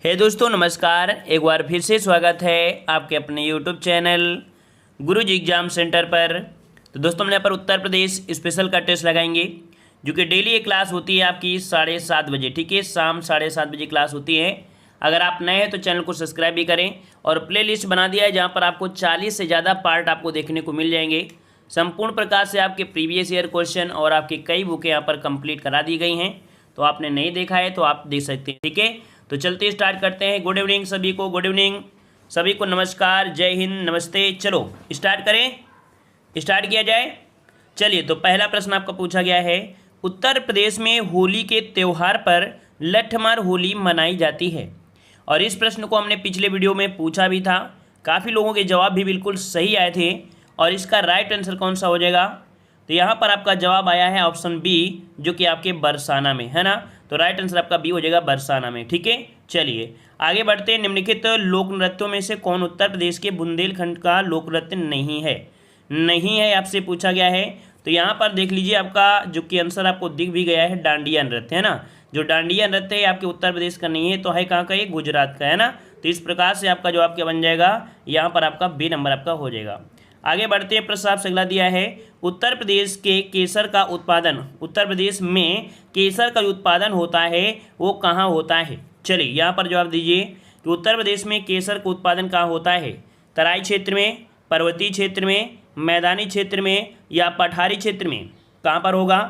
हे दोस्तों नमस्कार। एक बार फिर से स्वागत है आपके अपने यूट्यूब चैनल गुरुजी एग्जाम सेंटर पर। तो दोस्तों हम यहाँ पर उत्तर प्रदेश स्पेशल का टेस्ट लगाएंगे, जो कि डेली एक क्लास होती है आपकी 7:30 बजे। ठीक है, शाम 7:30 बजे क्लास होती है। अगर आप नए हैं तो चैनल को सब्सक्राइब भी करें और प्ले लिस्ट बना दिया है, जहाँ पर आपको 40 से ज़्यादा पार्ट आपको देखने को मिल जाएंगे। संपूर्ण प्रकार से आपके प्रीवियस ईयर क्वेश्चन और आपकी कई बुकें यहाँ पर कंप्लीट करा दी गई हैं। तो आपने नहीं देखा है तो आप देख सकते हैं। ठीक है, तो चलते स्टार्ट करते हैं। गुड इवनिंग सभी को, गुड इवनिंग सभी को, नमस्कार, जय हिंद, नमस्ते। चलो स्टार्ट करें, स्टार्ट किया जाए। चलिए, तो पहला प्रश्न आपका पूछा गया है, उत्तर प्रदेश में होली के त्यौहार पर लठमार होली मनाई जाती है। और इस प्रश्न को हमने पिछले वीडियो में पूछा भी था, काफ़ी लोगों के जवाब भी बिल्कुल सही आए थे। और इसका राइट आंसर कौन सा हो जाएगा? तो यहाँ पर आपका जवाब आया है ऑप्शन बी, जो कि आपके बरसाना में है ना। तो राइट आंसर आपका बी हो जाएगा, बरसाना में। ठीक है, चलिए आगे बढ़ते हैं। निम्नलिखित लोक नृत्यों में से कौन उत्तर प्रदेश के बुंदेलखंड का लोक नृत्य नहीं है? नहीं है आपसे पूछा गया है। तो यहाँ पर देख लीजिए, आपका जो कि आंसर आपको दिख भी गया है, डांडिया नृत्य है ना। जो डांडिया नृत्य है आपके उत्तर प्रदेश का नहीं है, तो है कहाँ का? ये गुजरात का है ना। तो इस प्रकार से आपका जवाब क्या बन जाएगा? यहाँ पर आपका बी नंबर आपका हो जाएगा। आगे बढ़ते हैं, प्रश्न आपसे अगला दिया है, उत्तर प्रदेश के केसर का उत्पादन, उत्तर प्रदेश में केसर का उत्पादन होता है वो कहाँ होता है? चलिए यहाँ पर जवाब दीजिए कि उत्तर प्रदेश में केसर का उत्पादन कहाँ होता है? तराई क्षेत्र में, पर्वतीय क्षेत्र में, मैदानी क्षेत्र में या पठारी क्षेत्र में? कहाँ पर होगा?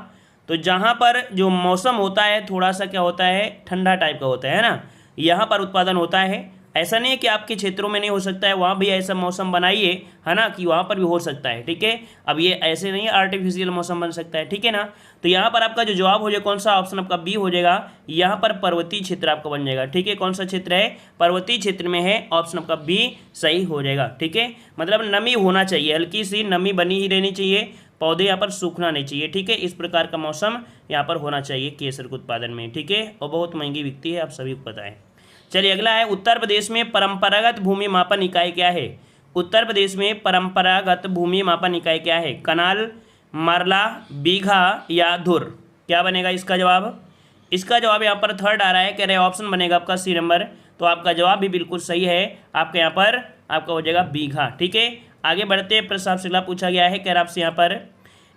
तो जहाँ पर जो मौसम होता है थोड़ा सा क्या होता है, ठंडा टाइप का होता है ना, यहाँ पर उत्पादन होता है। ऐसा नहीं है कि आपके क्षेत्रों में नहीं हो सकता है, वहाँ भी ऐसा मौसम बनाइए है ना, कि वहाँ पर भी हो सकता है। ठीक है, अब ये ऐसे नहीं आर्टिफिशियल मौसम बन सकता है। ठीक है ना, तो यहाँ पर आपका जो जवाब हो जाएगा कौन सा? ऑप्शन आपका बी हो जाएगा। यहाँ पर पर्वतीय क्षेत्र आपका बन जाएगा। ठीक है, कौन सा क्षेत्र है? पर्वतीय क्षेत्र में है, ऑप्शन आपका बी सही हो जाएगा। ठीक है, मतलब नमी होना चाहिए, हल्की सी नमी बनी ही रहनी चाहिए, पौधे यहाँ पर सूखना नहीं चाहिए। ठीक है, इस प्रकार का मौसम यहाँ पर होना चाहिए केसर के उत्पादन में। ठीक है, और बहुत महंगी बिकती है, आप सभी को पता है। चलिए अगला है, उत्तर प्रदेश में परंपरागत भूमि मापन इकाई क्या है? उत्तर प्रदेश में परंपरागत भूमि मापन इकाई क्या है? कनाल, मरला, बीघा या धुर? क्या बनेगा इसका जवाब? इसका जवाब यहाँ पर थर्ड आ रहा है, कह रहे ऑप्शन बनेगा आपका सी नंबर। तो आपका जवाब भी बिल्कुल सही है, आपके यहाँ पर आपका हो जाएगा बीघा। ठीक है, आगे बढ़ते, प्रश्न आपसे अगला पूछा गया है, कह रहा आपसे यहाँ पर,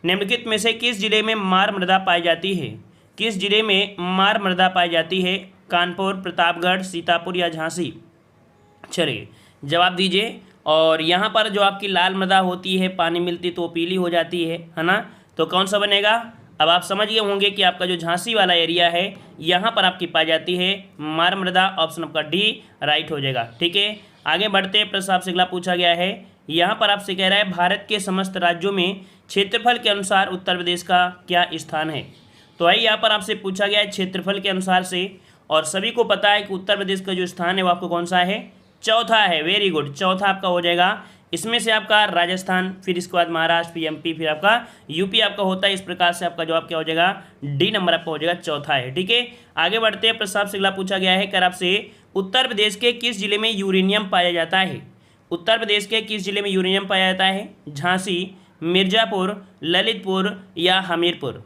निम्नलिखित में से किस जिले में मार मृदा पाई जाती है? किस जिले में मार मृदा पाई जाती है? कानपुर, प्रतापगढ़, सीतापुर या झांसी? चलिए जवाब दीजिए। और यहाँ पर जो आपकी लाल मृदा होती है, पानी मिलती तो पीली हो जाती है ना। तो कौन सा बनेगा? अब आप समझ गए होंगे कि आपका जो झांसी वाला एरिया है, यहाँ पर आपकी पाई जाती है मार मृदा, ऑप्शन आपका डी राइट हो जाएगा। ठीक है, आगे बढ़ते, प्रश्न आपसे अगला पूछा गया है, यहाँ पर आपसे कह रहा है, भारत के समस्त राज्यों में क्षेत्रफल के अनुसार उत्तर प्रदेश का क्या स्थान है? तो है यहाँ पर आपसे पूछा गया है क्षेत्रफल के अनुसार से, और सभी को पता है कि उत्तर प्रदेश का जो स्थान है वो आपको कौन सा है? चौथा है। वेरी गुड, चौथा आपका हो जाएगा। इसमें से आपका राजस्थान, फिर इसके बाद महाराष्ट्र, फिर एमपी, फिर आपका यूपी आपका होता है। इस प्रकार से आपका जवाब क्या हो जाएगा? डी नंबर आपका हो जाएगा, चौथा है। ठीक है, आगे बढ़ते हैं, प्रश्न आपसे अगला पूछा गया है, कर आपसे, उत्तर प्रदेश के किस जिले में यूरेनियम पाया जाता है? उत्तर प्रदेश के किस जिले में यूरेनियम पाया जाता है? झांसी, मिर्जापुर, ललितपुर या हमीरपुर?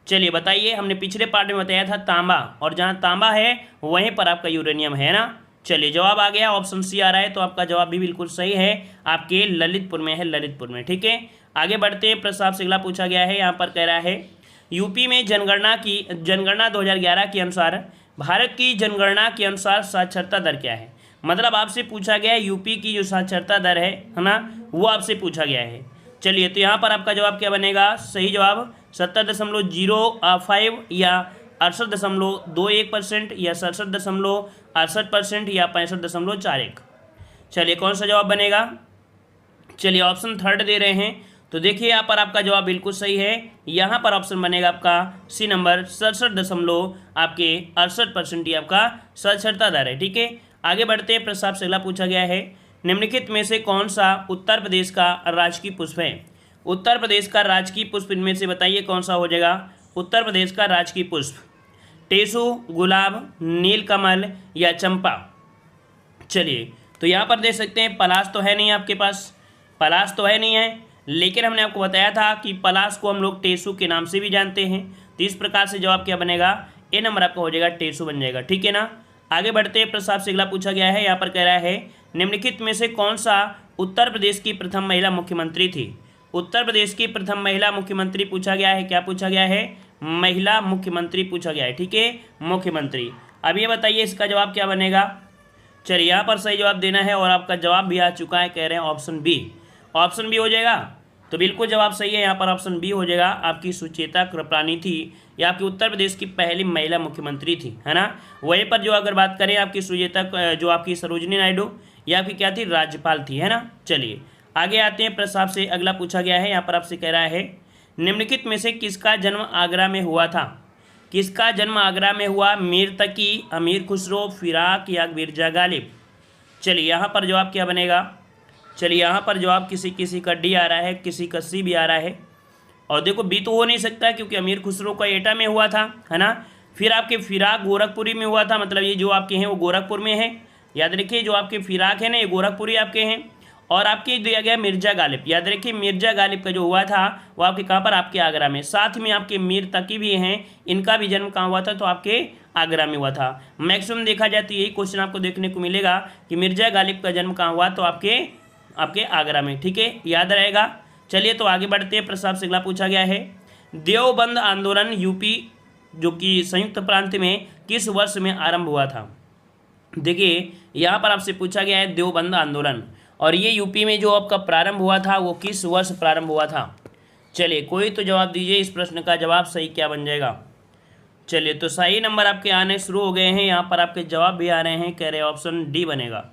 चलिए बताइए, हमने पिछले पार्ट में बताया था तांबा, और जहाँ तांबा है वहीं पर आपका यूरेनियम है ना। चलिए जवाब आ गया, ऑप्शन सी आ रहा है, तो आपका जवाब भी बिल्कुल सही है, आपके ललितपुर में है, ललितपुर में। ठीक है, आगे बढ़ते हैं, प्रश्न आपसे अगला पूछा गया है, यहाँ पर कह रहा है, यूपी में जनगणना 2011 के अनुसार, भारत की जनगणना के अनुसार साक्षरता दर क्या है? मतलब आपसे पूछा गया है यूपी की जो साक्षरता दर है ना, वो आपसे पूछा गया है। चलिए, तो यहाँ पर आपका जवाब क्या बनेगा? सही जवाब 70.05 या 68.21% या 67.68% या 65.41। चलिए कौन सा जवाब बनेगा? चलिए ऑप्शन थर्ड दे रहे हैं, तो देखिए यहाँ पर आपका जवाब बिल्कुल सही है। यहाँ पर ऑप्शन बनेगा आपका सी नंबर, 67.68% ही आपका साक्षरता दर है। ठीक है, आगे बढ़ते हैं, प्रश्न आपसे अगला पूछा गया है, निम्नलिखित में से कौन सा उत्तर प्रदेश का राजकीय पुष्प है? उत्तर प्रदेश का राजकीय पुष्प इनमें से बताइए कौन सा हो जाएगा? उत्तर प्रदेश का राजकीय पुष्प, टेसू, गुलाब, नीलकमल या चंपा? चलिए, तो यहाँ पर देख सकते हैं, पलाश तो है नहीं आपके पास, पलाश तो है नहीं है, लेकिन हमने आपको बताया था कि पलाश को हम लोग टेसू के नाम से भी जानते हैं। तो इस प्रकार से जवाब क्या बनेगा? ए नंबर आपका हो जाएगा, टेसू बन जाएगा। ठीक है ना, आगे बढ़ते हैं, प्रश्न आपसे अगला पूछा गया है, यहाँ पर कह रहा है निम्नलिखित में से कौन सा उत्तर प्रदेश की प्रथम महिला मुख्यमंत्री थी। उत्तर प्रदेश की प्रथम महिला मुख्यमंत्री पूछा गया है, क्या पूछा गया है, महिला मुख्यमंत्री पूछा गया है, ठीक है, मुख्यमंत्री। अब ये बताइए इसका जवाब क्या बनेगा। चलिए यहाँ पर सही जवाब देना है और आपका जवाब भी आ चुका है, कह रहे हैं ऑप्शन बी। ऑप्शन बी हो जाएगा, तो बिल्कुल जवाब सही है, यहाँ पर ऑप्शन बी हो जाएगा। आपकी सुचेता कृपलानी थी, ये आपकी उत्तर प्रदेश की पहली महिला मुख्यमंत्री थी, है ना। वहीं पर जो अगर बात करें आपकी सुचेता, जो आपकी सरोजिनी नायडू, ये आपकी क्या थी, राज्यपाल थी, है ना। चलिए आगे आते हैं, प्रश्न आपसे अगला पूछा गया है, यहाँ पर आपसे कह रहा है निम्नलिखित में से किसका जन्म आगरा में हुआ था। किसका जन्म आगरा में हुआ, मीर तकी, अमीर खुसरो, फिराक या मिर्जा गालिब। चलिए यहाँ पर जवाब क्या बनेगा। चलिए यहाँ पर जवाब किसी किसी का डी आ रहा है, किसी का सी भी आ रहा है, और देखो बी तो हो नहीं सकता क्योंकि अमीर खुसरो का एटा में हुआ था, है ना। फिर आपके फिराक गोरखपुरी में हुआ था, मतलब ये जो आपके हैं वो गोरखपुर में है, याद रखिए। जो आपके फिराक है ना ये गोरखपुरी आपके हैं। और आपके दिया गया मिर्जा गालिब, याद रखिए मिर्जा गालिब का जो हुआ था वो आपके कहाँ पर, आपके आगरा में। साथ में आपके मीर तकी भी हैं, इनका भी जन्म कहाँ हुआ था, तो आपके आगरा में हुआ था। मैक्सिमम देखा जाए तो यही क्वेश्चन आपको देखने को मिलेगा कि मिर्जा गालिब का जन्म कहाँ हुआ, तो आपके आगरा में, ठीक है, याद रहेगा। चलिए तो आगे बढ़ते हैं, प्रश्न आपसे अगला पूछा गया है देवबंद आंदोलन यूपी जो कि संयुक्त प्रांत में किस वर्ष में आरंभ हुआ था। देखिए यहाँ पर आपसे पूछा गया है देवबंद आंदोलन, और ये यूपी में जो आपका प्रारंभ हुआ था वो किस वर्ष प्रारंभ हुआ था। चलिए कोई तो जवाब दीजिए, इस प्रश्न का जवाब सही क्या बन जाएगा। चलिए तो सही नंबर आपके आने शुरू हो गए हैं, यहाँ पर आपके जवाब भी आ रहे हैं, कह रहे ऑप्शन डी बनेगा।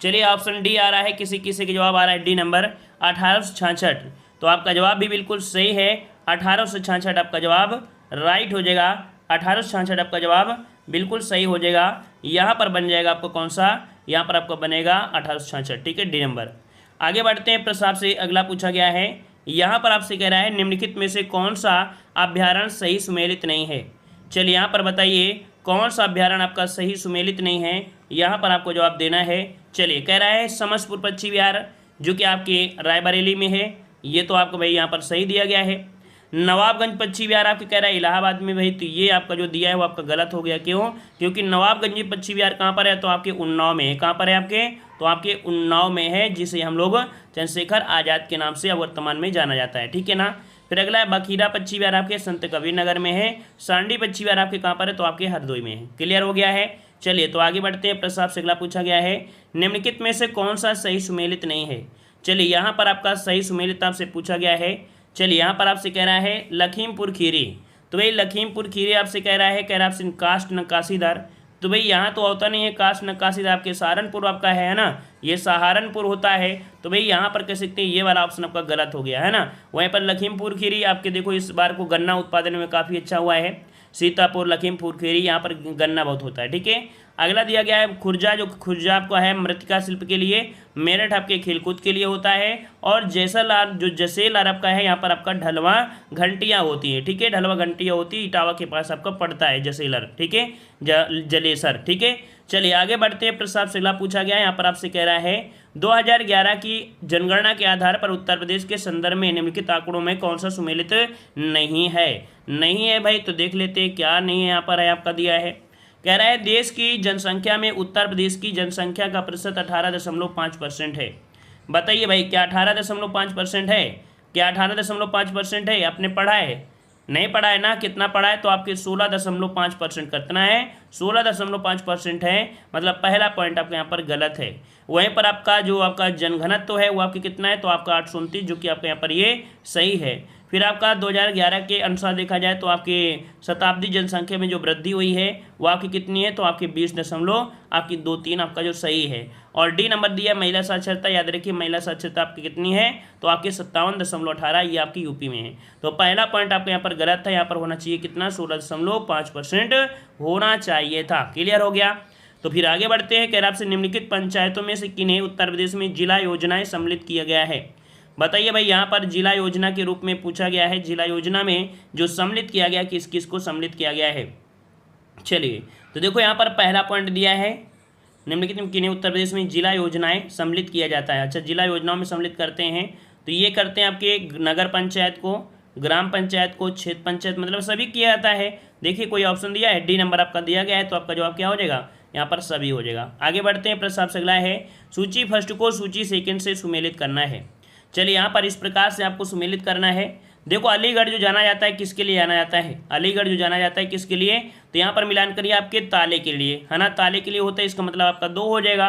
चलिए ऑप्शन डी आ रहा है, किसी किसी के जवाब आ रहा है डी नंबर 1866, तो आपका जवाब भी बिल्कुल सही है। 1866 आपका जवाब राइट हो जाएगा, 1866 आपका जवाब बिल्कुल सही हो जाएगा। यहाँ पर बन जाएगा आपको कौन सा, यहाँ पर आपको बनेगा 1866, ठीक है, डी नंबर। आगे बढ़ते हैं, प्रश्न आपसे अगला पूछा गया है, यहाँ पर आपसे कह रहा है निम्नलिखित में से कौन सा अभ्यारण्य सही सुमेलित नहीं है। चलिए यहाँ पर बताइए कौन सा अभ्यारण्य आपका सही सुमेलित नहीं है, यहाँ पर आपको जवाब देना है। चलिए कह रहा है समस्तपुर पक्षी विहार जो कि आपके रायबरेली में है, ये तो आपको भाई यहाँ पर सही दिया गया है। नवाबगंज पक्षी विहार आपके कह रहा है इलाहाबाद में, भाई तो ये आपका जो दिया है वो आपका गलत हो गया। क्यों, क्योंकि नवाबगंज पक्षी विहार कहाँ पर है, तो आपके उन्नाव में है। कहाँ पर है आपके, तो आपके उन्नाव में है, जिसे हम लोग चंद्रशेखर आज़ाद के नाम से वर्तमान में जाना जाता है, ठीक है ना। फिर अगला है बखीरा पक्षी विहार आपके संत कबीर नगर में है। सांडी पक्षी विहार आपके कहाँ पर है, तो आपके हरदोई में है। क्लियर हो गया है। चलिए तो आगे बढ़ते हैं, प्रश्न आपसे अगला पूछा गया है निम्नलिखित में से कौन सा सही सुमेलित नहीं है। चलिए यहाँ पर आपका सही सुमेलित आपसे पूछा गया है। चलिए यहाँ पर आपसे कह रहा है लखीमपुर खीरी, तो भाई लखीमपुर खीरी आपसे कह रहा है, कह रहा है आपसे कास्ट नक्काशीदार, तो भाई यहाँ तो होता नहीं है कास्ट नक्काशीदार, आपके सहारनपुर आपका है ना, ये सहारनपुर होता है, तो भाई यहाँ पर कह सकते हैं ये वाला ऑप्शन आपका गलत हो गया है ना। वहीं पर लखीमपुर खीरी आपके देखो इस बार को गन्ना उत्पादन में काफ़ी अच्छा हुआ है, सीतापुर लखीमपुर खीरी यहाँ पर गन्ना बहुत होता है, ठीक है। अगला दिया गया है खुर्जा, जो खुर्जा आपका है मृतिका शिल्प के लिए, मेरठ आपके खेलकूद के लिए होता है, और जैसलमेर जो जसेलमेर आपका है यहाँ पर आपका ढलवा घंटियाँ होती है, ठीक है, ढलवा घंटियाँ होती है, इटावा के पास आपका पड़ता है जसेलमेर, ठीक है, जलेसर, ठीक है। चलिए आगे बढ़ते हैं, प्रश्न आपसे अगला पूछा गया है, यहाँ पर आपसे कह रहा है 2011 की जनगणना के आधार पर उत्तर प्रदेश के संदर्भ में निम्नलिखित आंकड़ों में कौन सा सुमेलित नहीं है। नहीं है भाई, तो देख लेते हैं क्या नहीं है, यहाँ पर है आपका दिया है, कह रहा है देश की जनसंख्या में उत्तर प्रदेश की जनसंख्या का प्रतिशत 18.5% है। बताइए भाई क्या 18.5% है, क्या 18.5% है, आपने पढ़ा है, नहीं पढ़ा है ना, कितना पढ़ा है, तो आपके 16.5% कितना है, 16.5% है, मतलब पहला पॉइंट आपके यहाँ पर गलत है। वहीं पर आपका जो आपका जनघनत्व है वो आपके कितना है, तो आपका 829, जो कि आपके यहाँ पर ये सही है। फिर आपका 2011 के अनुसार देखा जाए तो आपके शताब्दी जनसंख्या में जो वृद्धि हुई है वो आपकी कितनी है, तो आपकी 20.23 आपका जो सही है। और डी नंबर दिया महिला साक्षरता, याद रखिए महिला साक्षरता आपकी कितनी है, तो आपके 57.18, ये आपकी यूपी में है। तो पहला पॉइंट आपके यहाँ पर गलत था, यहाँ पर होना चाहिए कितना, 16.5% होना चाहिए था। क्लियर हो गया। तो फिर आगे बढ़ते हैं, कह रहा आपसे निम्नलिखित पंचायतों में से किन्हें उत्तर प्रदेश में जिला योजनाएं सम्मिलित किया गया है। बताइए भाई यहाँ पर जिला योजना के रूप में पूछा गया है, जिला योजना में जो सम्मिलित किया गया किस किस को सम्मिलित किया गया है। चलिए तो देखो यहाँ पर पहला पॉइंट दिया है निम्नलिखित में किन्हें उत्तर प्रदेश में जिला योजनाएं सम्मिलित किया जाता है। अच्छा जिला योजनाओं में सम्मिलित करते हैं तो ये करते हैं आपके नगर पंचायत को, ग्राम पंचायत को, क्षेत्र पंचायत, मतलब सभी किया जाता है। देखिए कोई ऑप्शन दिया है, डी नंबर आपका दिया गया है, तो आपका जवाब क्या हो जाएगा, यहाँ पर सभी हो जाएगा। आगे बढ़ते हैं, प्रश्न आपसे अगला है, सूची फर्स्ट को सूची सेकंड से सुमेलित करना है। चलिए यहाँ पर इस प्रकार से आपको सुमेलित करना है। देखो अलीगढ़ जो जाना जाता है किसके लिए जाना जाता है, अलीगढ़ जो जाना जाता है किसके लिए, तो यहाँ पर मिलान करिए आपके ताले के लिए, है ना, ताले के लिए होता है, इसका मतलब आपका 2 हो जाएगा।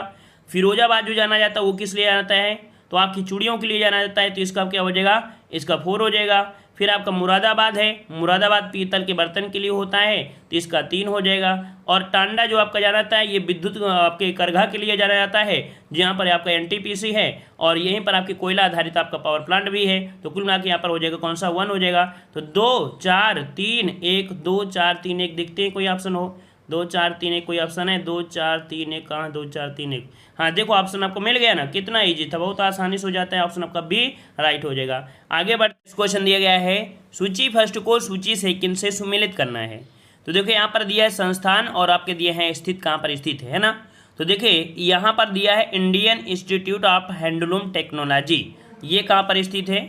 फिरोजाबाद जो जाना जाता है वो किस लिए जाता है, तो आपकी चूड़ियों के लिए जाना जाता है, तो इसका क्या हो जाएगा, इसका 4 हो जाएगा। फिर आपका मुरादाबाद है, मुरादाबाद पीतल के बर्तन के लिए होता है, तो इसका 3 हो जाएगा। और टांडा जो आपका जाना जाता है ये विद्युत आपके करघा के लिए जाना जाता है, जहाँ पर आपका एनटीपीसी है और यहीं पर आपके कोयला आधारित आपका पावर प्लांट भी है। तो कुल मिला के यहाँ पर हो जाएगा कौन सा, 1 हो जाएगा। तो 2 4 3 1, 2 4 3 1 देखते हैं कोई ऑप्शन हो, 2 4 3 1 कोई ऑप्शन है, 2 4 3 1 कहाँ, 2 4 3 1, हाँ देखो ऑप्शन आपको मिल गया ना, कितना इजी था, बहुत आसानी से हो जाता है, ऑप्शन आपका बी राइट हो जाएगा। आगे बढ़ते, क्वेश्चन दिया गया है, सूची फर्स्ट को सूची सेकंड से सुमेलित करना है। तो देखिए यहाँ पर दिया है संस्थान और आपके दिए हैं स्थित, कहाँ पर स्थित है ना। तो देखिए यहाँ पर दिया है Indian institute of handloom technology, ये कहाँ पर स्थित है,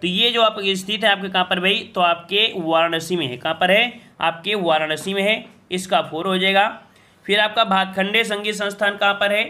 तो ये जो आपके स्थित है आपके कहाँ पर भाई, तो आपके वाराणसी में है, कहाँ पर है, आपके वाराणसी में है, इसका 4 हो जाएगा। फिर आपका भातखंडे संगीत संस्थान कहाँ पर है,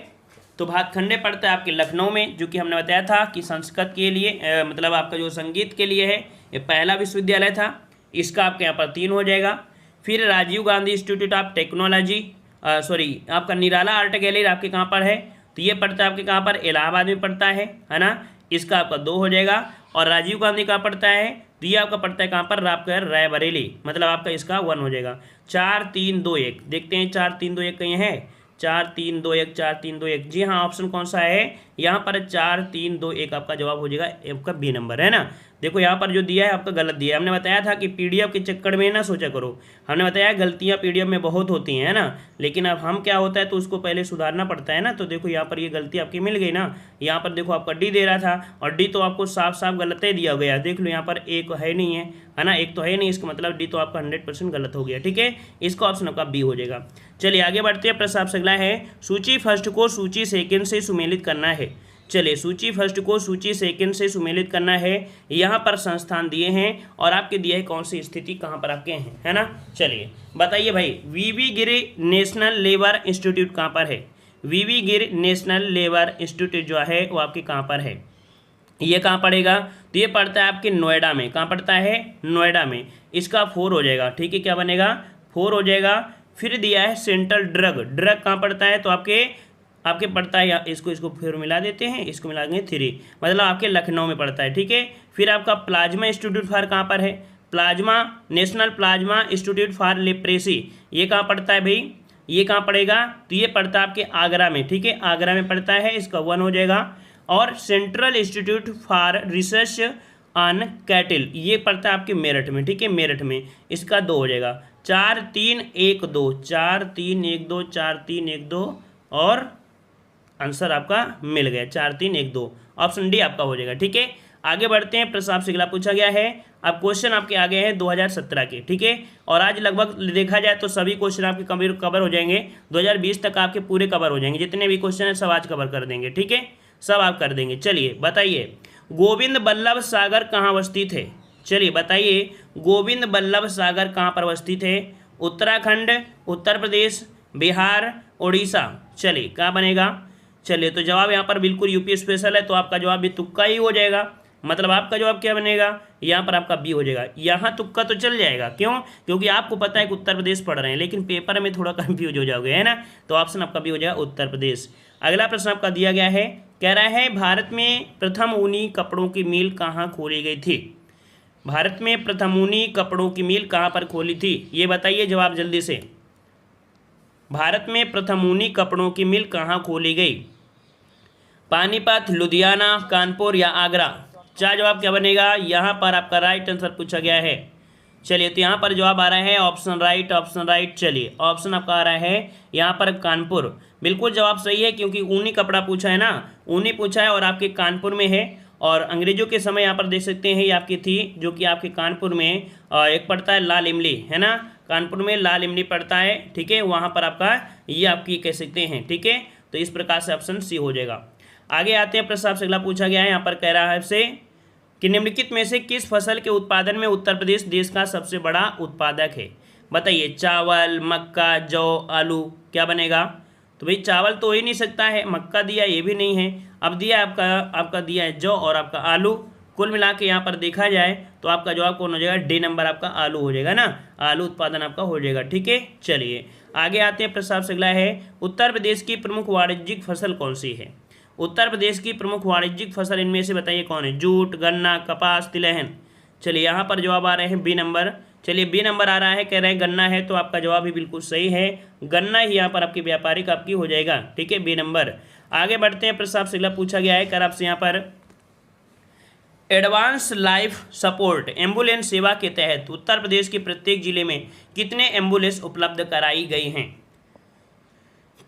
तो भातखंडे पड़ता है आपके लखनऊ में, जो कि हमने बताया था कि संस्कृत के लिए मतलब आपका जो संगीत के लिए है ये पहला विश्वविद्यालय था, इसका आपके यहाँ पर 3 हो जाएगा। फिर Rajiv Gandhi institute of technology आपका निराला आर्ट गैलरी आपके कहाँ पर है, तो ये पड़ता है आपके कहाँ पर, इलाहाबाद में पड़ता है ना, इसका आपका 2 हो जाएगा। और राजीव गांधी कहाँ पड़ता है, तो ये आपका पड़ता है कहाँ पर, आपका रायबरेली, मतलब आपका इसका 1 हो जाएगा। 4 3 2 1 देखते हैं, 4 3 2 1 कहीं है, 4 3 2 1 4 3 2 1, जी हाँ ऑप्शन कौन सा है, यहाँ पर 4 3 2 1 आपका जवाब हो जाएगा, आपका बी नंबर है ना। देखो यहाँ पर जो दिया है आपका गलत दिया है, हमने बताया था कि पीडीएफ के चक्कर में ना सोचा करो, हमने बताया गलतियाँ पीडीएफ में बहुत होती हैं, है ना, लेकिन अब हम क्या होता है तो उसको पहले सुधारना पड़ता है ना। तो देखो यहाँ पर ये गलती आपकी मिल गई ना, यहाँ पर देखो आपका डी दे रहा था और डी तो आपको साफ साफ गलत ही दिया गया, देख लो यहाँ पर एक है नहीं है ना, एक तो है नहीं, इसका मतलब डी तो आपका 100% गलत हो गया, ठीक है, इसका ऑप्शन आपका बी हो जाएगा। चलिए आगे बढ़ते हैं, प्रश्न आपसे अगला है, सूची फर्स्ट को सूची सेकंड से सुमेलित करना है। चलिए सूची फर्स्ट को सूची सेकंड से सुमेलित करना है, यहाँ पर संस्थान दिए हैं और आपके दिए है कौन सी स्थिति कहाँ पर आपके हैं, है ना। चलिए बताइए भाई, वीवी गिरी नेशनल लेबर इंस्टीट्यूट कहाँ पर है, वीवी गिरी नेशनल लेबर इंस्टीट्यूट जो है वो आपके कहाँ पर है, ये कहाँ पड़ेगा, तो ये पड़ता है आपके नोएडा में, कहाँ पड़ता है, नोएडा में, इसका 4 हो जाएगा, ठीक है, क्या बनेगा, 4 हो जाएगा। फिर दिया है सेंट्रल ड्रग कहाँ पड़ता है, तो आपके पड़ता है, इसको फिर मिला देते हैं, इसको मिला देंगे 3, मतलब आपके लखनऊ में पड़ता है, ठीक है। फिर आपका प्लाज्मा इंस्टीट्यूट फॉर कहाँ पर है, plasma national plasma institute for leprosy, ये कहाँ पड़ता है भाई, ये कहाँ पड़ेगा, तो ये पड़ता है आपके आगरा में, ठीक है, आगरा में पड़ता है, इसका 1 हो जाएगा। और central institute for research on कैटिल, ये पड़ता है आपके मेरठ में, ठीक है, मेरठ में, इसका 2 हो जाएगा। 4 3 1 2, 4 3 1 2, 4 3 1 2 और आंसर आपका मिल गया, 4 3 1 2, ऑप्शन डी आपका हो जाएगा, ठीक है। आगे बढ़ते हैं, प्रश्न आपसे अगला पूछा गया है, अब क्वेश्चन आपके आ गए हैं 2017 के, ठीक है, और आज लगभग देखा जाए तो सभी क्वेश्चन आपके कवर हो जाएंगे, 2020 तक आपके पूरे कवर हो जाएंगे, जितने भी क्वेश्चन हैं सब आज कवर कर देंगे, ठीक है, सब आप कर देंगे। चलिए बताइए, गोविंद बल्लभ सागर कहाँ अवस्थित है, चलिए बताइए, गोविंद बल्लभ सागर कहाँ पर अवस्थित है, उत्तराखंड, उत्तर प्रदेश, बिहार, उड़ीसा, चलिए क्या बनेगा, चलिए तो जवाब यहाँ पर बिल्कुल यूपी स्पेशल है, तो आपका जवाब भी तुक्का ही हो जाएगा, मतलब आपका जवाब क्या बनेगा, यहाँ पर आपका बी हो जाएगा। यहाँ तुक्का तो चल जाएगा, क्यों, क्योंकि आपको पता है कि उत्तर प्रदेश पढ़ रहे हैं, लेकिन पेपर में थोड़ा कंफ्यूज हो जाओगे, है ना, तो ऑप्शन आपका बी हो जाएगा, उत्तर प्रदेश। अगला प्रश्न आपका दिया गया है, कह रहा है भारत में प्रथम ऊनी कपड़ों की मिल कहाँ खोली गई थी, भारत में प्रथम ऊनी कपड़ों की मिल कहाँ पर खोली थी, ये बताइए जवाब जल्दी से, भारत में प्रथम ऊनी कपड़ों की मिल कहाँ खोली गई, पानीपत, लुधियाना, कानपुर या आगरा, चार जवाब क्या बनेगा, यहाँ पर आपका राइट आंसर पूछा गया है। चलिए तो यहाँ पर जवाब आ रहा है ऑप्शन राइट, चलिए ऑप्शन आपका आ रहा है यहाँ पर कानपुर, बिल्कुल जवाब सही है, क्योंकि ऊनी कपड़ा पूछा है ना, ऊनी पूछा है और आपके कानपुर में है, और अंग्रेजों के समय यहाँ पर देख सकते हैं ये आपकी थी, जो कि आपके कानपुर में एक पड़ता है लाल इमली, है ना, कानपुर में लाल इमली पड़ता है, ठीक है, वहाँ पर आपका ये आपकी कह सकते हैं, ठीक है, तो इस प्रकार से ऑप्शन सी हो जाएगा। आगे आते हैं, प्रश्न आपसे अगला पूछा गया है, यहाँ पर कह रहा है आपसे कि निम्नलिखित में से किस फसल के उत्पादन में उत्तर प्रदेश देश का सबसे बड़ा उत्पादक है, बताइए, चावल, मक्का, जौ, आलू, क्या बनेगा, तो भाई चावल तो हो ही नहीं सकता है, मक्का दिया ये भी नहीं है। अब दिया आपका दिया है जौ और आपका आलू। कुल मिला के यहाँ पर देखा जाए तो आपका जवाब कौन हो जाएगा, डी नंबर आपका आलू हो जाएगा ना, आलू उत्पादन आपका हो जाएगा। ठीक है, चलिए आगे आते हैं। प्रश्न आपसे अगला है, उत्तर प्रदेश की प्रमुख वाणिज्यिक फसल कौन सी है? उत्तर प्रदेश की प्रमुख वाणिज्यिक फसल इनमें से बताइए कौन है? जूट, गन्ना, कपास, तिलहन। चलिए यहाँ पर जवाब आ रहे हैं बी नंबर। चलिए बी नंबर आ रहा है, कह रहे हैं गन्ना है, तो आपका जवाब भी बिल्कुल सही है, गन्ना ही यहाँ पर आपकी व्यापारिक आपकी हो जाएगा। ठीक है, बी नंबर। आगे बढ़ते हैं। प्रश्न आपसे अगला पूछा गया है, कर आपसे यहाँ पर एडवांस लाइफ सपोर्ट एम्बुलेंस सेवा के तहत उत्तर प्रदेश के प्रत्येक जिले में कितने एम्बुलेंस उपलब्ध कराई गई हैं?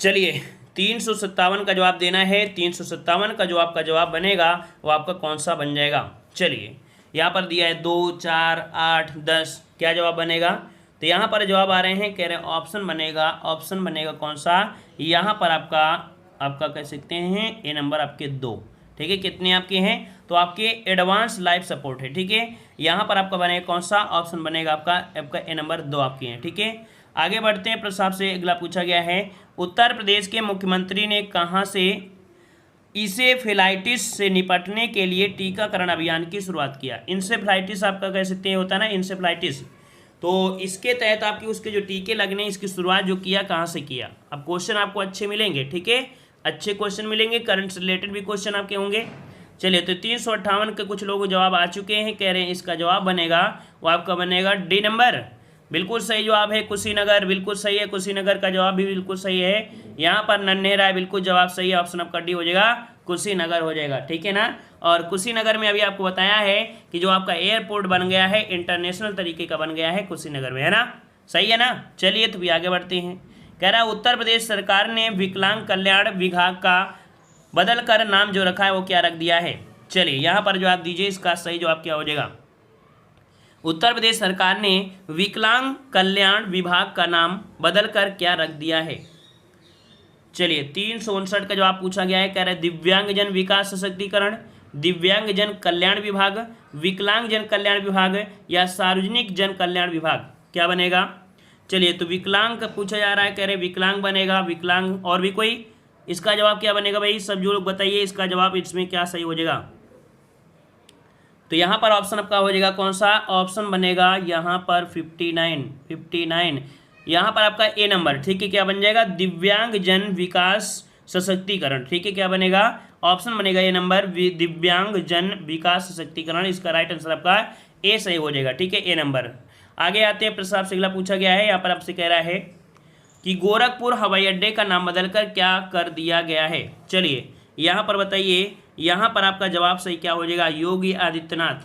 चलिए 357 का जवाब देना है। 357 का जो आपका जवाब बनेगा वो आपका कौन सा बन जाएगा? चलिए यहाँ पर दिया है 2, 4, 8, 10, क्या जवाब बनेगा? तो यहाँ पर जवाब आ रहे हैं, कह रहे हैं ऑप्शन बनेगा कौन सा? यहाँ पर आपका कह सकते हैं ए नंबर आपके 2। ठीक है, कितने आपके हैं? तो आपके एडवांस लाइफ सपोर्ट है। ठीक है, यहाँ पर आपका बनेगा कौन सा? ऑप्शन बनेगा आपका ए नंबर 2 आपके हैं। ठीक है, आगे बढ़ते हैं। प्रश्न आपसे अगला पूछा गया है, उत्तर प्रदेश के मुख्यमंत्री ने कहाँ से इंसेफ्लाइटिस से निपटने के लिए टीकाकरण अभियान की शुरुआत किया? इंसेफ्लाइटिस आपका कह सकते हैं होता है ना, इंसेफ्लाइटिस। तो इसके तहत आपके उसके जो टीके लगने इसकी शुरुआत जो किया कहाँ से किया? अब क्वेश्चन आपको अच्छे मिलेंगे। ठीक है, अच्छे क्वेश्चन मिलेंगे, करंट से रिलेटेड भी क्वेश्चन आपके होंगे। चलिए तो 358 के कुछ लोग जवाब आ चुके हैं, कह रहे हैं इसका जवाब बनेगा वो आपका बनेगा डी नंबर। बिल्कुल सही जवाब है कुशीनगर, बिल्कुल सही है, कुशीनगर का जवाब भी बिल्कुल सही है। यहाँ पर नन्हे राय बिल्कुल जवाब सही है, ऑप्शन आपका डी हो जाएगा, कुशीनगर हो जाएगा। ठीक है ना, और कुशीनगर में अभी आपको बताया है कि जो आपका एयरपोर्ट बन गया है इंटरनेशनल तरीके का बन गया है कुशीनगर में, है ना, सही है ना। चलिए तो भी आगे बढ़ते हैं। कह रहा है उत्तर प्रदेश सरकार ने विकलांग कल्याण विभाग का बदल कर नाम जो रखा है वो क्या रख दिया है? चलिए यहाँ पर जवाब दीजिए, इसका सही जवाब क्या हो जाएगा? उत्तर प्रदेश सरकार ने विकलांग कल्याण विभाग का नाम बदलकर क्या रख दिया है? चलिए 359 का जवाब पूछा गया है, कह रहे दिव्यांगजन विकास सशक्तिकरण, दिव्यांगजन कल्याण विभाग, विकलांगजन कल्याण विभाग या सार्वजनिक जन कल्याण विभाग, क्या बनेगा? चलिए तो विकलांग का पूछा जा रहा है, कह रहे विकलांग बनेगा, विकलांग। और भी कोई? इसका जवाब क्या बनेगा भाई? सब जो लोग बताइए इसका जवाब इसमें क्या सही हो जाएगा? तो यहाँ पर ऑप्शन आपका हो जाएगा कौन सा? ऑप्शन बनेगा यहाँ पर 59। यहाँ पर आपका ए नंबर। ठीक है, क्या बन जाएगा? दिव्यांग जन विकास सशक्तिकरण। ठीक है, क्या बनेगा? ऑप्शन बनेगा ए नंबर, दिव्यांग जन विकास सशक्तिकरण। इसका राइट आंसर आपका ए सही हो जाएगा। ठीक है, ए नंबर। आगे आते हैं। प्रश्न आपसे अगला पूछा गया है, यहाँ पर आपसे कह रहा है कि गोरखपुर हवाई अड्डे का नाम बदलकर क्या कर दिया गया है? चलिए यहाँ पर बताइए, यहाँ पर आपका जवाब सही क्या हो जाएगा? योगी आदित्यनाथ।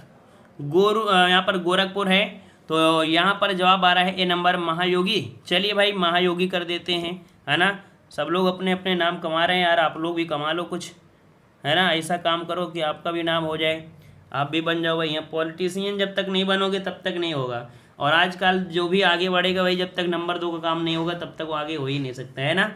यहाँ पर गोरखपुर है, तो यहाँ पर जवाब आ रहा है ए नंबर, महायोगी। चलिए भाई महायोगी कर देते हैं, है ना। सब लोग अपने अपने नाम कमा रहे हैं यार, आप लोग भी कमा लो कुछ, है ना। ऐसा काम करो कि आपका भी नाम हो जाए, आप भी बन जाओ भाई। यहाँ पॉलिटिशियन जब तक नहीं बनोगे तब तक नहीं होगा। और आजकल जो भी आगे बढ़ेगा भाई, जब तक नंबर 2 का काम नहीं होगा तब तक वो आगे हो ही नहीं सकता, है ना।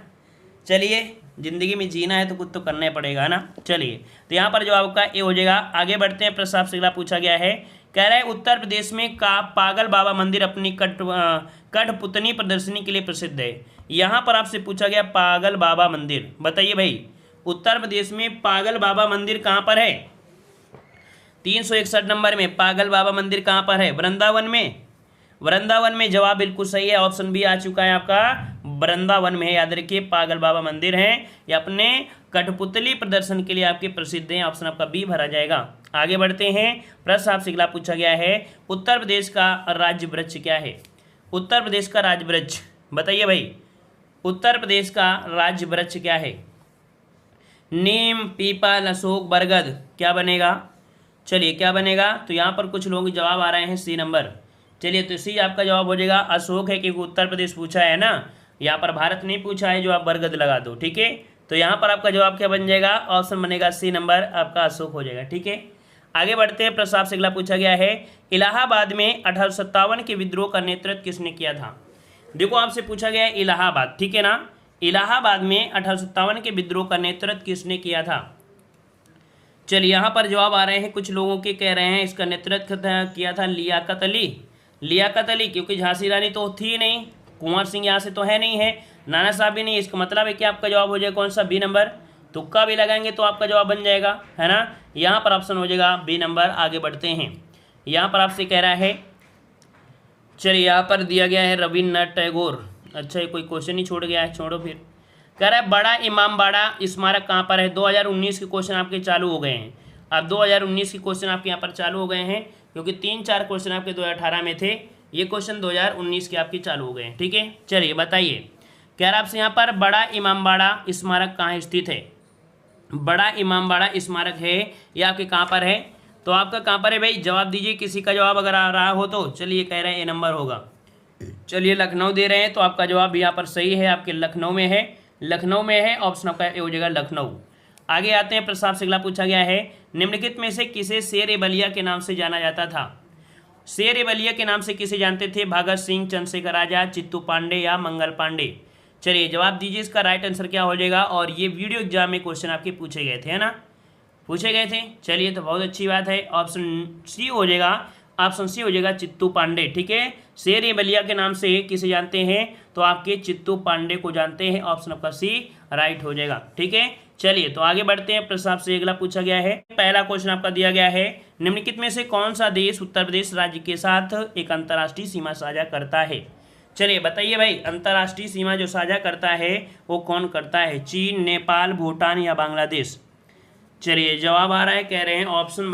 चलिए ज़िंदगी में जीना है तो कुछ तो करना ही पड़ेगा, है ना। चलिए तो यहाँ पर जवाब का ए हो जाएगा। आगे बढ़ते हैं। प्रश्न आपसे अगला पूछा गया है, कह रहा है उत्तर प्रदेश में का पागल बाबा मंदिर अपनी कठपुतली प्रदर्शनी के लिए प्रसिद्ध है। यहाँ पर आपसे पूछा गया पागल बाबा मंदिर, बताइए भाई उत्तर प्रदेश में पागल बाबा मंदिर कहाँ पर है? 361 नंबर में पागल बाबा मंदिर कहाँ पर है? वृंदावन में। वृंदावन में जवाब बिल्कुल सही है, ऑप्शन बी आ चुका है आपका, वृंदावन में है। याद रखिए पागल बाबा मंदिर है, ये अपने कठपुतली प्रदर्शन के लिए आपके प्रसिद्ध हैं। ऑप्शन आपका बी भरा जाएगा। आगे बढ़ते हैं। प्रश्न आपसे अगला पूछा गया है, उत्तर प्रदेश का राज्य वृक्ष क्या है? उत्तर प्रदेश का राज्य वृक्ष बताइए भाई, उत्तर प्रदेश का राज्य वृक्ष क्या है? नीम, पीपल, अशोक, बरगद, क्या बनेगा? चलिए क्या बनेगा? तो यहाँ पर कुछ लोग जवाब आ रहे हैं सी नंबर। चलिए तो सी आपका जवाब हो जाएगा, अशोक है, क्योंकि उत्तर प्रदेश पूछा है ना, यहाँ पर भारत नहीं पूछा है, जो आप बरगद लगा दो। ठीक है, तो यहाँ पर आपका जवाब क्या बन जाएगा? ऑप्शन बनेगा सी नंबर, आपका अशोक हो जाएगा। ठीक है, आगे बढ़ते हैं। प्रश्न आपसे अगला पूछा गया है, इलाहाबाद में 1857 के विद्रोह का नेतृत्व किसने किया था? देखो आपसे पूछा गया है इलाहाबाद, ठीक है ना। इलाहाबाद में 1857 के विद्रोह का नेतृत्व किसने किया था? चलिए यहाँ पर जवाब आ रहे हैं, कुछ लोगों के कह रहे हैं इसका नेतृत्व किया था लियाकत अली। लियाकत अली, क्योंकि झांसी रानी तो थी ही नहीं, कुंवर सिंह यहाँ से तो है नहीं है, नाना साहब भी नहीं, इसका मतलब है कि आपका जवाब हो जाएगा कौन सा, बी नंबर। तुक्का भी लगाएंगे तो आपका जवाब बन जाएगा, है ना। यहाँ पर ऑप्शन हो जाएगा बी नंबर। आगे बढ़ते हैं, यहाँ पर आपसे कह रहा है, चलिए यहाँ पर दिया गया है रविन्द्रनाथ टैगोर। अच्छा, ये कोई क्वेश्चन ही छोड़ गया है, छोड़ो फिर। कह रहा है बड़ा इमामबाड़ा स्मारक कहाँ पर है। 2019 के क्वेश्चन आपके चालू हो गए हैं। अब 2019 के क्वेश्चन आपके यहाँ पर चालू हो गए हैं, क्योंकि 3-4 क्वेश्चन आपके 2018 में थे, ये क्वेश्चन 2019 के आपके चालू हो गए हैं। ठीक है, चलिए बताइए। कह रहा है आपसे यहाँ पर बड़ा इमामबाड़ा स्मारक कहाँ स्थित है। बड़ा इमामबाड़ा स्मारक है ये आपके कहाँ पर है, तो आपका कहाँ पर है भाई, जवाब दीजिए। किसी का जवाब अगर आ रहा हो तो चलिए, कह रहे हैं ए नंबर होगा। चलिए लखनऊ दे रहे हैं, तो आपका जवाब यहाँ पर सही है, आपके लखनऊ में है, लखनऊ में है। ऑप्शन आपका ए हो जाएगा लखनऊ। आगे आते हैं, प्रस्ताव से अगला पूछा गया है, निम्नलिखित में से किसे शेर-ए-बलिया के नाम से जाना जाता था। शेर-ए-बलिया के नाम से किसे जानते थे, भगत सिंह, चंद्रशेखर आजाद, चित्तू पांडे या मंगल पांडे। चलिए जवाब दीजिए, इसका राइट आंसर क्या हो जाएगा। और ये वीडियो एग्जाम में क्वेश्चन आपके पूछे गए थे, है ना, पूछे गए थे। चलिए तो बहुत अच्छी बात है, ऑप्शन सी हो जाएगा, ऑप्शन सी हो जाएगा चित्तू पांडे। ठीक है, शेर-ए-बलिया के नाम से किसे जानते हैं, तो आपके चित्तू पांडे को जानते हैं। ऑप्शन आपका सी राइट हो जाएगा। ठीक है, चलिए तो आगे बढ़ते हैं, प्रस्ताव से अगला पूछा गया है। पहला क्वेश्चन आपका दिया गया है, निम्नलिखित में से कौन सा देश उत्तर प्रदेश राज्य के साथ एक अंतर्राष्ट्रीय सीमा साझा करता है। चलिए बताइए भाई, अंतर्राष्ट्रीय सीमा जो साझा करता है वो कौन करता है, चीन, नेपाल, भूटान या बांग्लादेश। चलिए जवाब आ रहा है, कह रहे हैं ऑप्शन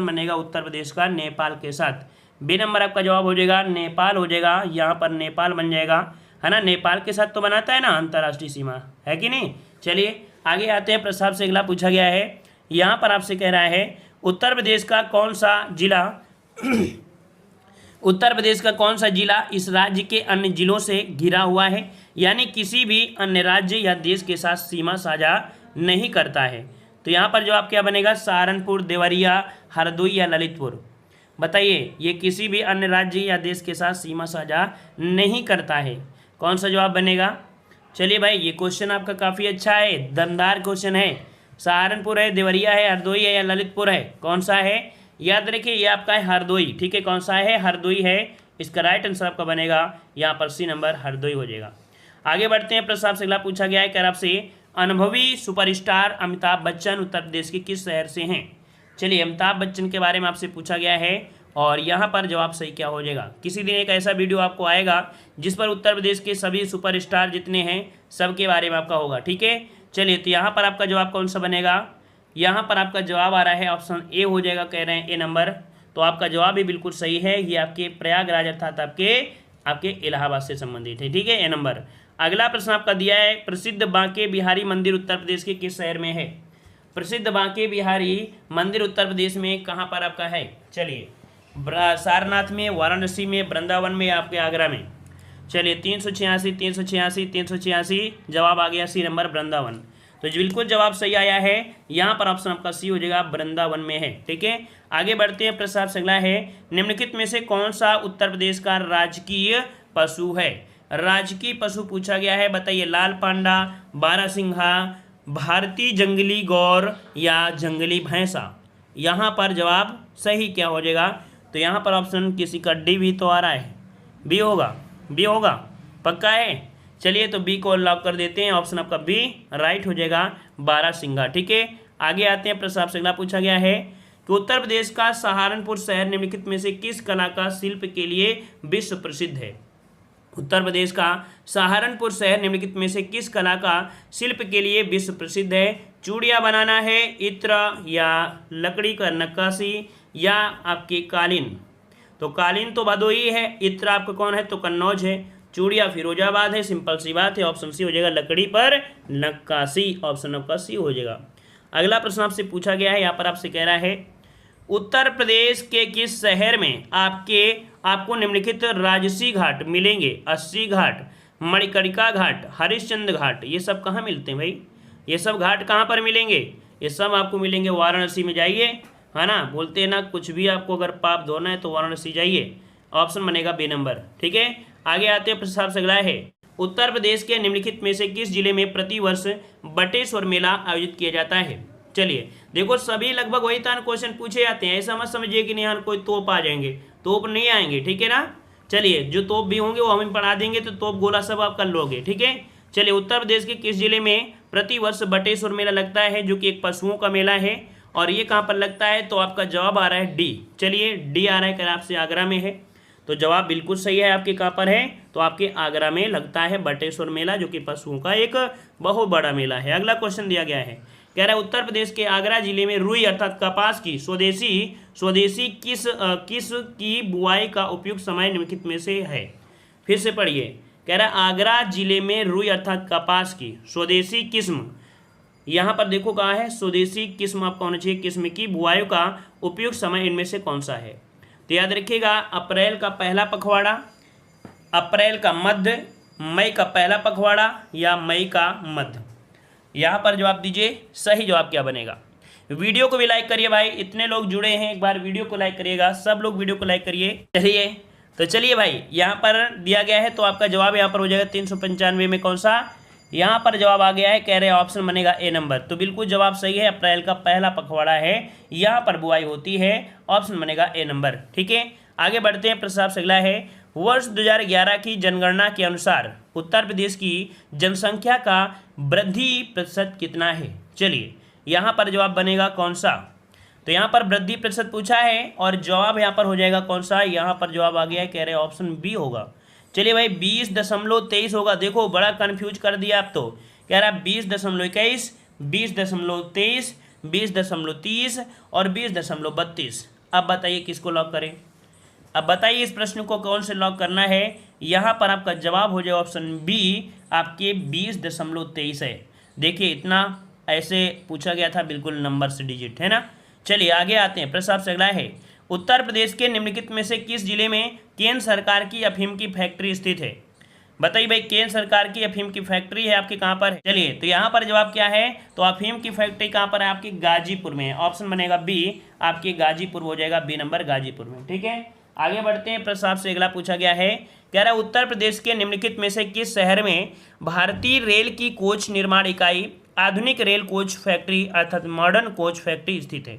बनेगा उत्तर प्रदेश का नेपाल के साथ। बी नंबर आपका जवाब हो जाएगा, नेपाल हो जाएगा। यहाँ पर नेपाल बन जाएगा, है ना, नेपाल के साथ तो बनाता है ना अंतर्राष्ट्रीय सीमा, है कि नहीं। चलिए आगे आते हैं, प्रस्ताव से अगला पूछा गया है। यहाँ पर आपसे कह रहा है, उत्तर प्रदेश का कौन सा जिला उत्तर प्रदेश का कौन सा जिला इस राज्य के अन्य जिलों से घिरा हुआ है, यानी किसी भी अन्य राज्य या देश के साथ सीमा साझा नहीं करता है। तो यहाँ पर जवाब क्या बनेगा, सहारनपुर, देवरिया, हरदोई या ललितपुर। बताइए, ये किसी भी अन्य राज्य या देश के साथ सीमा साझा नहीं करता है, कौन सा जवाब बनेगा। चलिए भाई, ये क्वेश्चन आपका काफ़ी अच्छा है, दमदार क्वेश्चन है। सहारनपुर है, देवरिया है, हरदोई है या ललितपुर है, कौन सा है। याद रखिए ये आपका है हरदोई। ठीक है, कौन सा है, हरदोई है। इसका राइट आंसर आपका बनेगा यहाँ पर सी नंबर, हरदोई हो जाएगा। आगे बढ़ते हैं, प्रस्ताव से अगला पूछा गया है, कह आपसे अनुभवी सुपरस्टार अमिताभ बच्चन उत्तर प्रदेश के किस शहर से हैं। चलिए अमिताभ बच्चन के बारे में आपसे पूछा गया है, और यहाँ पर जवाब सही क्या हो जाएगा। किसी दिन एक ऐसा वीडियो आपको आएगा जिस पर उत्तर प्रदेश के सभी सुपरस्टार जितने हैं सबके बारे में आपका होगा। ठीक है, चलिए तो यहाँ पर आपका जवाब कौन सा बनेगा, यहाँ पर आपका जवाब आ रहा है ऑप्शन ए हो जाएगा, कह रहे हैं ए नंबर। तो आपका जवाब भी बिल्कुल सही है, ये आपके प्रयागराज अर्थात आपके इलाहाबाद से संबंधित है। ठीक है, ए नंबर। अगला प्रश्न आपका दिया है, प्रसिद्ध बांके बिहारी मंदिर उत्तर प्रदेश के किस शहर में है। प्रसिद्ध बांके बिहारी मंदिर उत्तर प्रदेश में कहाँ पर आपका है। चलिए सारनाथ में, वाराणसी में, वृंदावन में, आपके आगरा में। चलिए 386 जवाब आ गया सी नंबर, वृंदावन। तो बिल्कुल जवाब सही आया है, यहाँ पर ऑप्शन आपका सी हो जाएगा, वृंदावन में है। ठीक है, आगे बढ़ते हैं, प्रस्ताव से अगला है, निम्नलिखित में से कौन सा उत्तर प्रदेश का राजकीय पशु है। राजकीय पशु पूछा गया है, बताइए लाल पांडा, बारहसिंघा, भारतीय जंगली गौर या जंगली भैंसा। यहाँ पर जवाब सही क्या हो जाएगा, तो यहाँ पर ऑप्शन किसी का डी भी तो आ रहा है, बी होगा, पक्का है। चलिए तो बी को लॉक कर देते हैं, ऑप्शन आपका बी राइट हो जाएगा, बारहसिंघा। ठीक है, आगे आते हैं, प्रस्ताव से अगला पूछा गया है कि उत्तर प्रदेश का सहारनपुर शहर निम्नलिखित में से किस कला का शिल्प के लिए विश्व प्रसिद्ध है। उत्तर प्रदेश का सहारनपुर शहर निम्नलिखित में से किस कला का शिल्प के लिए विश्व प्रसिद्ध है। चूड़ियाँ बनाना है, इत्र या लकड़ी का नक्काशी या आपकी कालीन। तो कालीन तो भदोही है, इत्र आपका कौन है, तो कन्नौज है, चूड़िया फिरोजाबाद है, सिंपल सी बात है। ऑप्शन सी हो जाएगा, लकड़ी पर नक्काशी। ऑप्शन आपका सी हो जाएगा। अगला प्रश्न आपसे पूछा गया है, यहाँ पर आपसे कह रहा है उत्तर प्रदेश के किस शहर में आपको निम्नलिखित राजसी घाट मिलेंगे। 80 घाट, मणिकर्णिका घाट, हरिश्चंद्र घाट, ये सब कहाँ मिलते हैं भाई, ये सब घाट कहाँ पर मिलेंगे, ये सब आपको मिलेंगे वाराणसी में। जाइए, है ना, बोलते हैं ना कुछ भी आपको अगर पाप धोना है तो वाराणसी जाइए। ऑप्शन बनेगा बी नंबर। ठीक है, आगे आते हैं, प्रस्ताव से अगला है, उत्तर प्रदेश के निम्नलिखित में से किस जिले में प्रतिवर्ष बटेश्वर मेला आयोजित किया जाता है। चलिए देखो, सभी लगभग वही तरह क्वेश्चन पूछे जाते हैं, ऐसा मत समझिए कि नहीं कोई तोप आ जाएंगे, तोप नहीं आएंगे। ठीक है ना, चलिए जो तोप भी होंगे वो हमें पढ़ा देंगे, तो तोप गोला सब आप कर लोगे, ठीक है। चलिए उत्तर प्रदेश के किस जिले में प्रतिवर्ष बटेश्वर मेला लगता है, जो कि एक पशुओं का मेला है, और ये कहाँ पर लगता है, तो आपका जवाब आ रहा है डी। चलिए डी आ रहा है, कर आपसे आगरा में है, तो जवाब बिल्कुल सही है आपके। कहाँ पर है, तो आपके आगरा में लगता है बटेश्वर मेला, जो कि पशुओं का एक बहुत बड़ा मेला है। अगला क्वेश्चन दिया गया है, कह रहा है उत्तर प्रदेश के आगरा जिले में रुई अर्थात कपास की स्वदेशी किस की बुआई का उपयुक्त समय निम्नलिखित में से है। फिर से पढ़िए, कह रहा है आगरा जिले में रुई अर्थात कपास की स्वदेशी किस्म, यहाँ पर देखो कहा है स्वदेशी किस्म आपका होना चाहिए, किस्म की बुआई का उपयुक्त समय इनमें से कौन सा है। तो याद रखिएगा अप्रैल का पहला पखवाड़ा, अप्रैल का मध्य, मई का पहला पखवाड़ा या मई का मध्य। यहाँ पर जवाब दीजिए, सही जवाब क्या बनेगा। वीडियो को भी लाइक करिए भाई, इतने लोग जुड़े हैं, एक बार वीडियो को लाइक करिएगा, सब लोग वीडियो को लाइक करिए। चलिए तो चलिए भाई, यहाँ पर दिया गया है, तो आपका जवाब यहाँ पर हो जाएगा 395 में कौन सा, यहाँ पर जवाब आ गया है, कह रहे हैं ऑप्शन बनेगा ए नंबर। तो बिल्कुल जवाब सही है, अप्रैल का पहला पखवाड़ा है, यहाँ पर बुआई होती है, ऑप्शन बनेगा ए नंबर, ठीक है। आगे बढ़ते हैं, प्रश्न आपसे अगला है, वर्ष 2011 की जनगणना के अनुसार उत्तर प्रदेश की जनसंख्या का वृद्धि प्रतिशत कितना है। चलिए यहाँ पर जवाब बनेगा कौन सा, तो यहाँ पर वृद्धि प्रतिशत पूछा है, और जवाब यहाँ पर हो जाएगा कौन सा, यहाँ पर जवाब आ गया है, कह रहे हैं ऑप्शन बी होगा। चलिए भाई 20.23 होगा, देखो बड़ा कंफ्यूज कर दिया आप, तो कह रहा है 20.21, 20.23, 20.30 और 20.32। अब बताइए किसको लॉक करें, अब बताइए इस प्रश्न को कौन से लॉक करना है। यहाँ पर आपका जवाब हो जाए ऑप्शन बी, आपके 20.23 है। देखिए इतना ऐसे पूछा गया था, बिल्कुल नंबर से डिजिट है ना। चलिए आगे आते हैं, प्रश्न आपसे अगला है, उत्तर प्रदेश के निम्नलिखित में से किस जिले में केंद्र सरकार की अफीम की फैक्ट्री स्थित है। बताइए भाई, केंद्र सरकार की अफीम की फैक्ट्री है आपके कहाँ पर है। चलिए तो यहाँ पर जवाब क्या है, तो अफीम की फैक्ट्री कहाँ पर है, आपके गाजीपुर में है, ऑप्शन बनेगा बी, आपके गाजीपुर हो जाएगा, बी नंबर गाजीपुर में, ठीक है। आगे बढ़ते हैं, प्रश्न आपसे अगला पूछा गया है, कह रहा है उत्तर प्रदेश के निम्नलिखित में से किस शहर में भारतीय रेल की कोच निर्माण इकाई आधुनिक रेल कोच फैक्ट्री अर्थात मॉडर्न कोच फैक्ट्री स्थित है।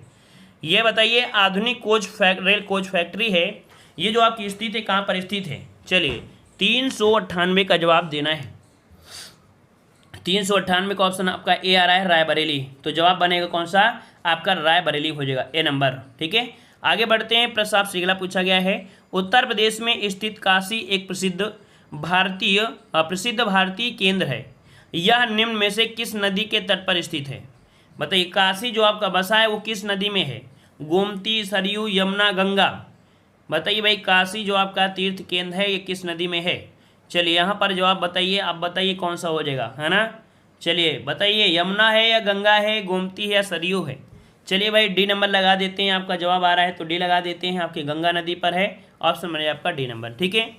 ये बताइए आधुनिक रेल कोच फैक्ट्री है, ये जो आपकी स्थित है कहाँ पर स्थित है। चलिए 398 का जवाब देना है, 398 का ऑप्शन आपका ए आ रहा है, रायबरेली। तो जवाब बनेगा कौन सा, आपका रायबरेली हो जाएगा, ए नंबर, ठीक है। आगे बढ़ते हैं, प्रश्न आपसे अगला पूछा गया है, उत्तर प्रदेश में स्थित काशी एक प्रसिद्ध भारतीय केंद्र है, यह निम्न में से किस नदी के तट पर स्थित है। बताइए काशी जो आपका बसा है वो किस नदी में है, गोमती, सरयू, यमुना, गंगा। बताइए भाई काशी जो आपका तीर्थ केंद्र है ये किस नदी में है। चलिए यहाँ पर जवाब बताइए, आप बताइए कौन सा हो जाएगा, है ना। चलिए बताइए यमुना है या गंगा है, गोमती है या सरयू है। चलिए भाई डी नंबर लगा देते हैं, आपका जवाब आ रहा है तो डी लगा देते हैं, आपकी गंगा नदी पर है, ऑप्शन बने आपका डी नंबर, ठीक है।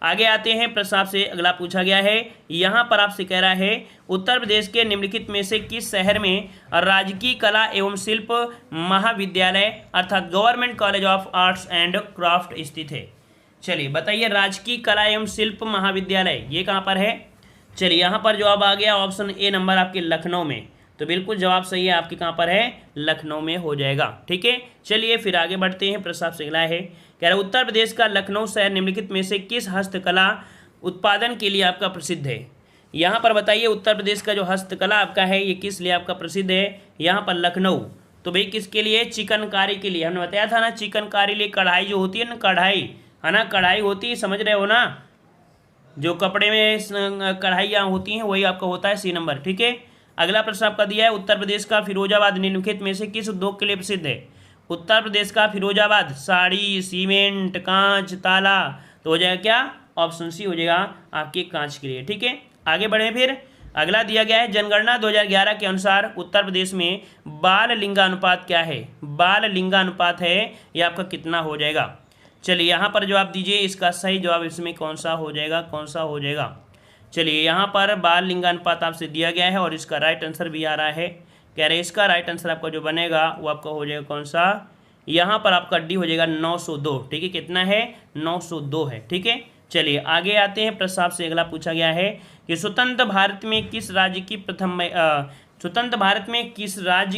आगे आते हैं, प्रश्न आपसे अगला पूछा गया है, यहाँ पर आपसे कह रहा है उत्तर प्रदेश के निम्नलिखित में से किस शहर में राजकीय कला एवं शिल्प महाविद्यालय अर्थात government college of arts and craft स्थित है। चलिए बताइए राजकीय कला एवं शिल्प महाविद्यालय ये कहाँ पर है। चलिए यहाँ पर जवाब आ गया ऑप्शन ए नंबर आपके लखनऊ में, तो बिल्कुल जवाब सही है, आपके कहाँ पर है, लखनऊ में हो जाएगा, ठीक है। चलिए फिर आगे बढ़ते हैं, प्रश्न आपसे अगला है, कह रहा है उत्तर प्रदेश का लखनऊ शहर निम्नलिखित में से किस हस्तकला उत्पादन के लिए आपका प्रसिद्ध है। यहाँ पर बताइए उत्तर प्रदेश का जो हस्तकला आपका है ये किस लिए आपका प्रसिद्ध है। यहाँ पर लखनऊ, तो भाई किसके लिए, चिकनकारी के लिए। हमने बताया था ना चिकनकारी लिए कढ़ाई जो होती है ना, कढ़ाई है ना, कढ़ाई होती है, समझ रहे हो ना, जो कपड़े में कढ़ाइयाँ होती हैं वही आपका होता है, सी नंबर, ठीक है। अगला प्रश्न आपका दिया है उत्तर प्रदेश का फिरोजाबाद निम्नलिखित में से किस उद्योग के लिए प्रसिद्ध है। उत्तर प्रदेश का फिरोजाबाद साड़ी, सीमेंट, कांच, ताला, तो हो जाएगा क्या, ऑप्शन सी हो जाएगा आपके कांच के लिए, ठीक है। आगे बढ़े फिर अगला दिया गया है जनगणना 2011 के अनुसार उत्तर प्रदेश में बाल लिंगानुपात क्या है। बाल लिंगानुपात है ये आपका कितना हो जाएगा। चलिए यहाँ पर जवाब दीजिए, इसका सही जवाब इसमें कौन सा हो जाएगा, कौन सा हो जाएगा। चलिए यहाँ पर बाल लिंगानुपात आपसे दिया गया है और इसका राइट आंसर भी आ रहा है, कह रहे इसका राइट आंसर आपका जो बनेगा वो आपका हो जाएगा कौन सा, यहाँ पर आपका डी हो जाएगा 902, ठीक है। कितना है, 902 है, ठीक है। चलिए आगे आते हैं, प्रश्न आपसे अगला पूछा गया है कि स्वतंत्र भारत में किस राज्य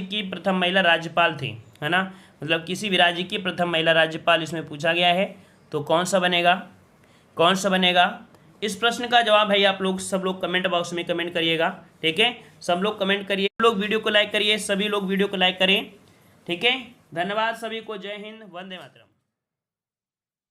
की प्रथम महिला राज्यपाल थी, है ना, मतलब किसी भी राज्य की प्रथम महिला राज्यपाल इसमें पूछा गया है, तो कौन सा बनेगा। कौन सा बनेगा? इस प्रश्न का जवाब भाई आप लोग सब लोग कमेंट बॉक्स में कमेंट करिएगा। ठीक है, सब लोग कमेंट करिए, लोग वीडियो को लाइक करिए, सभी लोग वीडियो को लाइक करें। ठीक है, धन्यवाद सभी को। जय हिंद, वंदे मातरम।